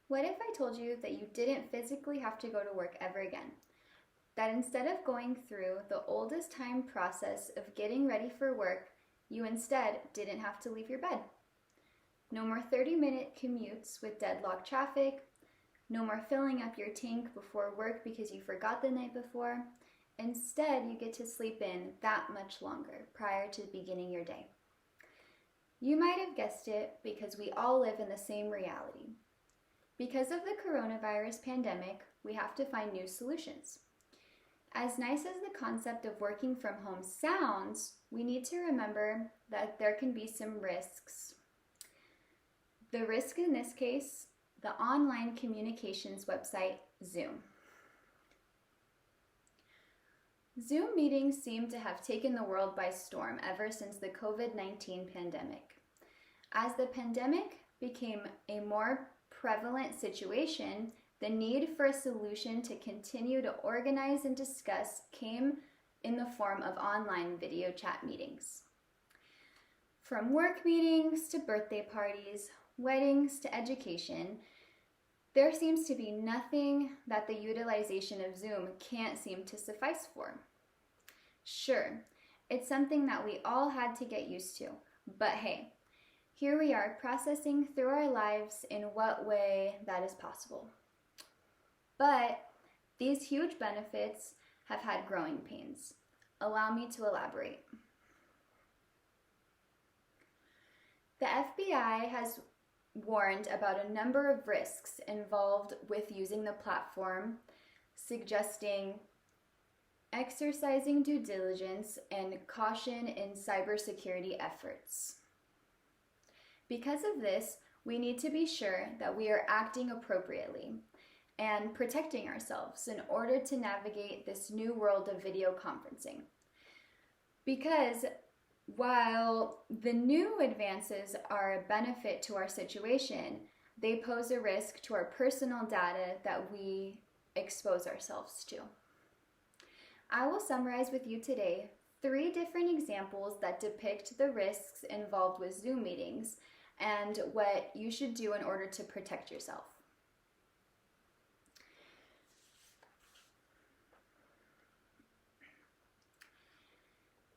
What if I told you that you didn't physically have to go to work ever again? That instead of going through the oldest time process of getting ready for work, you instead didn't have to leave your bed. No more 30-minute commutes with deadlocked traffic. No more filling up your tank before work because you forgot the night before. Instead, you get to sleep in that much longer prior to beginning your day. You might have guessed it because we all live in the same reality. Because of the coronavirus pandemic, we have to find new solutions. As nice as the concept of working from home sounds, we need to remember that there can be some risks. The risk in this case, the online communications website Zoom. Zoom meetings seem to have taken the world by storm ever since the COVID-19 pandemic. As the pandemic became a more prevalent situation, the need for a solution to continue to organize and discuss came in the form of online video chat meetings. From work meetings to birthday parties, weddings to education, there seems to be nothing that the utilization of Zoom can't seem to suffice for. Sure, it's something that we all had to get used to, but hey, here we are processing through our lives in what way that is possible. But these huge benefits have had growing pains. Allow me to elaborate. The FBI has warned about a number of risks involved with using the platform, suggesting exercising due diligence and caution in cybersecurity efforts. Because of this, we need to be sure that we are acting appropriately and protecting ourselves in order to navigate this new world of video conferencing. Because while the new advances are a benefit to our situation, they pose a risk to our personal data that we expose ourselves to. I will summarize with you today 3 different examples that depict the risks involved with Zoom meetings and what you should do in order to protect yourself.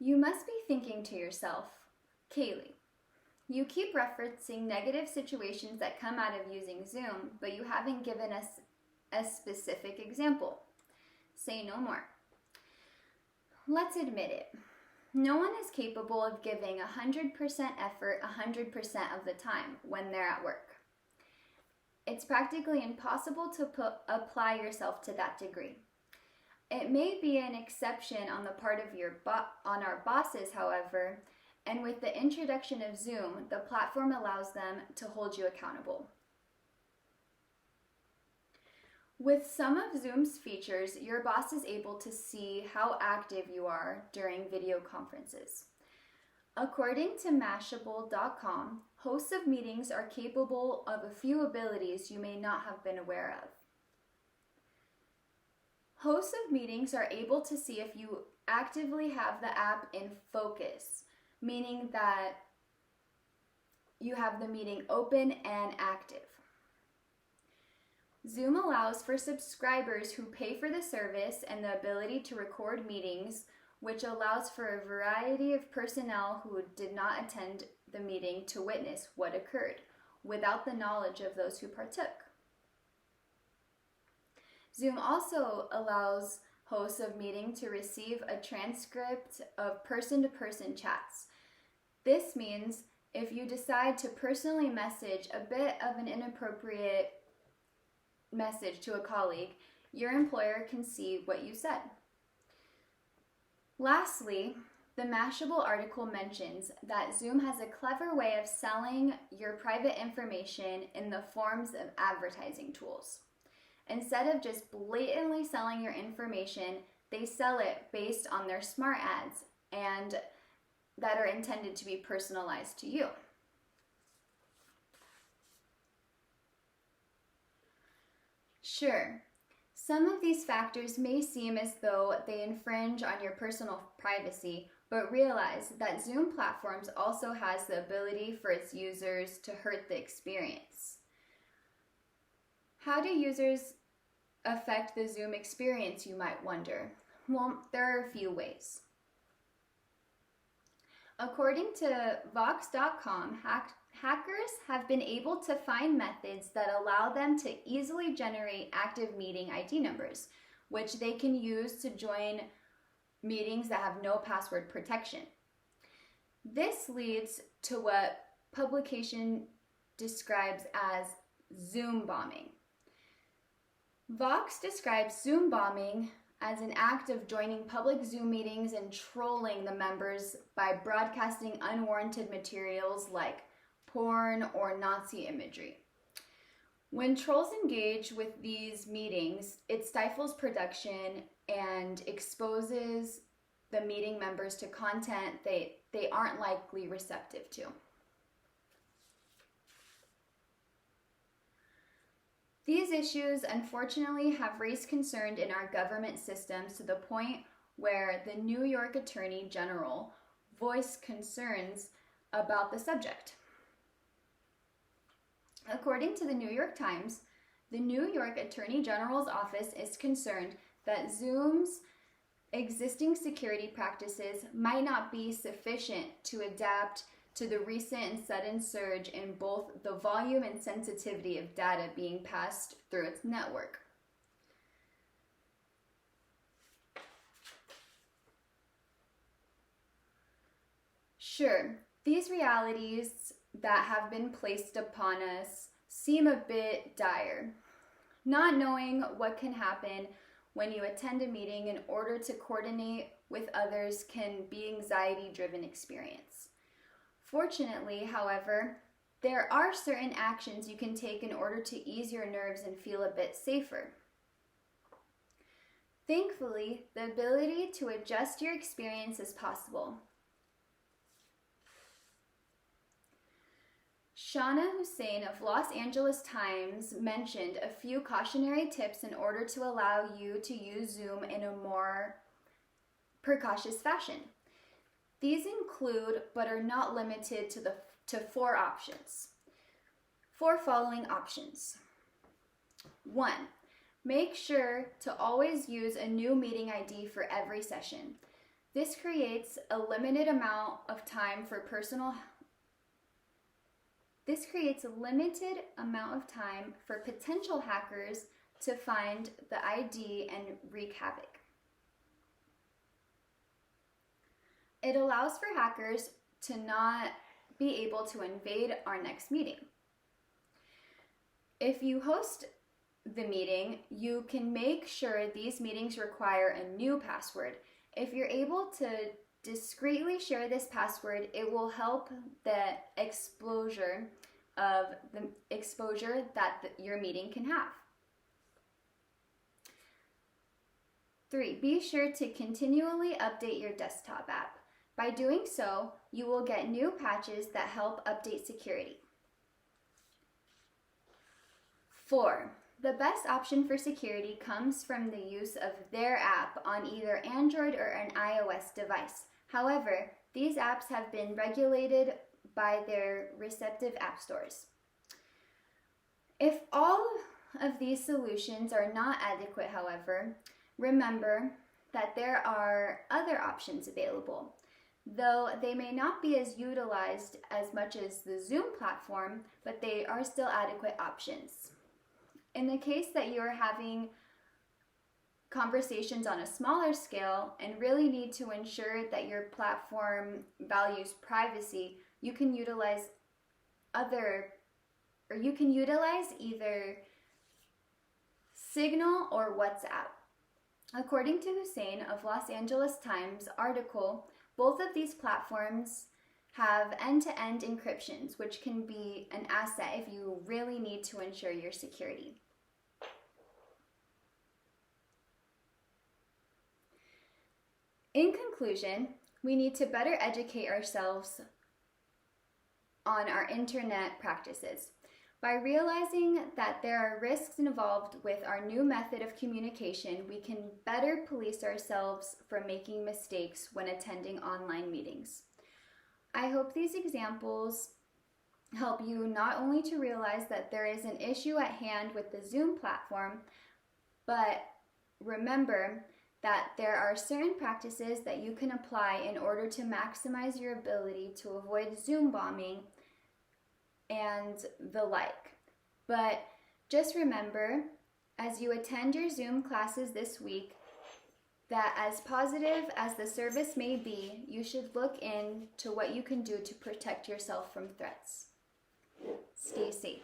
You must be thinking to yourself, Kaylee, you keep referencing negative situations that come out of using Zoom, but you haven't given us a specific example. Say no more. Let's admit it. No one is capable of giving 100% effort 100% of the time when they're at work. It's practically impossible to apply yourself to that degree. It may be an exception on the part of on our bosses, however, and with the introduction of Zoom, the platform allows them to hold you accountable. With some of Zoom's features, your boss is able to see how active you are during video conferences. According to Mashable.com, hosts of meetings are capable of a few abilities you may not have been aware of. Hosts of meetings are able to see if you actively have the app in focus, meaning that you have the meeting open and active. Zoom allows for subscribers who pay for the service and the ability to record meetings, which allows for a variety of personnel who did not attend the meeting to witness what occurred, without the knowledge of those who partook. Zoom also allows hosts of meeting to receive a transcript of person-to-person chats. This means if you decide to personally message a bit of an inappropriate message to a colleague, your employer can see what you said. Lastly, the Mashable article mentions that Zoom has a clever way of selling your private information in the forms of advertising tools. Instead of just blatantly selling your information, they sell it based on their smart ads and that are intended to be personalized to you. Sure, some of these factors may seem as though they infringe on your personal privacy, but realize that Zoom platforms also has the ability for its users to hurt the experience. How do users affect the Zoom experience, you might wonder? Well, there are a few ways. According to Vox.com, hackers have been able to find methods that allow them to easily generate active meeting ID numbers, which they can use to join meetings that have no password protection. This leads to what publication describes as Zoom bombing. Vox describes Zoom bombing as an act of joining public Zoom meetings and trolling the members by broadcasting unwarranted materials like porn or Nazi imagery. When trolls engage with these meetings, it stifles production and exposes the meeting members to content they aren't likely receptive to. These issues, unfortunately, have raised concern in our government systems to the point where the New York Attorney General voiced concerns about the subject. According to the New York Times, the New York Attorney General's office is concerned that Zoom's existing security practices might not be sufficient to adapt to the recent and sudden surge in both the volume and sensitivity of data being passed through its network. Sure, these realities that have been placed upon us seem a bit dire. Not knowing what can happen when you attend a meeting in order to coordinate with others can be an anxiety-driven experience. Fortunately, however, there are certain actions you can take in order to ease your nerves and feel a bit safer. Thankfully, the ability to adjust your experience is possible. Shana Hussein of Los Angeles Times mentioned a few cautionary tips in order to allow you to use Zoom in a more precautious fashion. These include, but are not limited to four following options. 1. Make sure to always use a new meeting ID for every session. This creates a limited amount of time for potential hackers to find the ID and wreak havoc. It allows for hackers to not be able to invade our next meeting. If you host the meeting, you can make sure these meetings require a new password. If you're able to discreetly share this password, it will help the exposure that your meeting can have. 3. Be sure to continually update your desktop app. By doing so, you will get new patches that help update security. 4. The best option for security comes from the use of their app on either Android or an iOS device. However, these apps have been regulated by their respective app stores. If all of these solutions are not adequate, however, remember that there are other options available. Though they may not be as utilized as much as the Zoom platform, but they are still adequate options. In the case that you are having conversations on a smaller scale and really need to ensure that your platform values privacy, you can utilize either Signal or WhatsApp. According to Hussein of Los Angeles Times article, both of these platforms have end-to-end encryptions, which can be an asset if you really need to ensure your security. In conclusion, we need to better educate ourselves on our internet practices. By realizing that there are risks involved with our new method of communication, we can better police ourselves from making mistakes when attending online meetings. I hope these examples help you not only to realize that there is an issue at hand with the Zoom platform, but remember that there are certain practices that you can apply in order to maximize your ability to avoid Zoom bombing and the like. But just remember, as you attend your Zoom classes this week, that as positive as the service may be, you should look into what you can do to protect yourself from threats. Stay safe.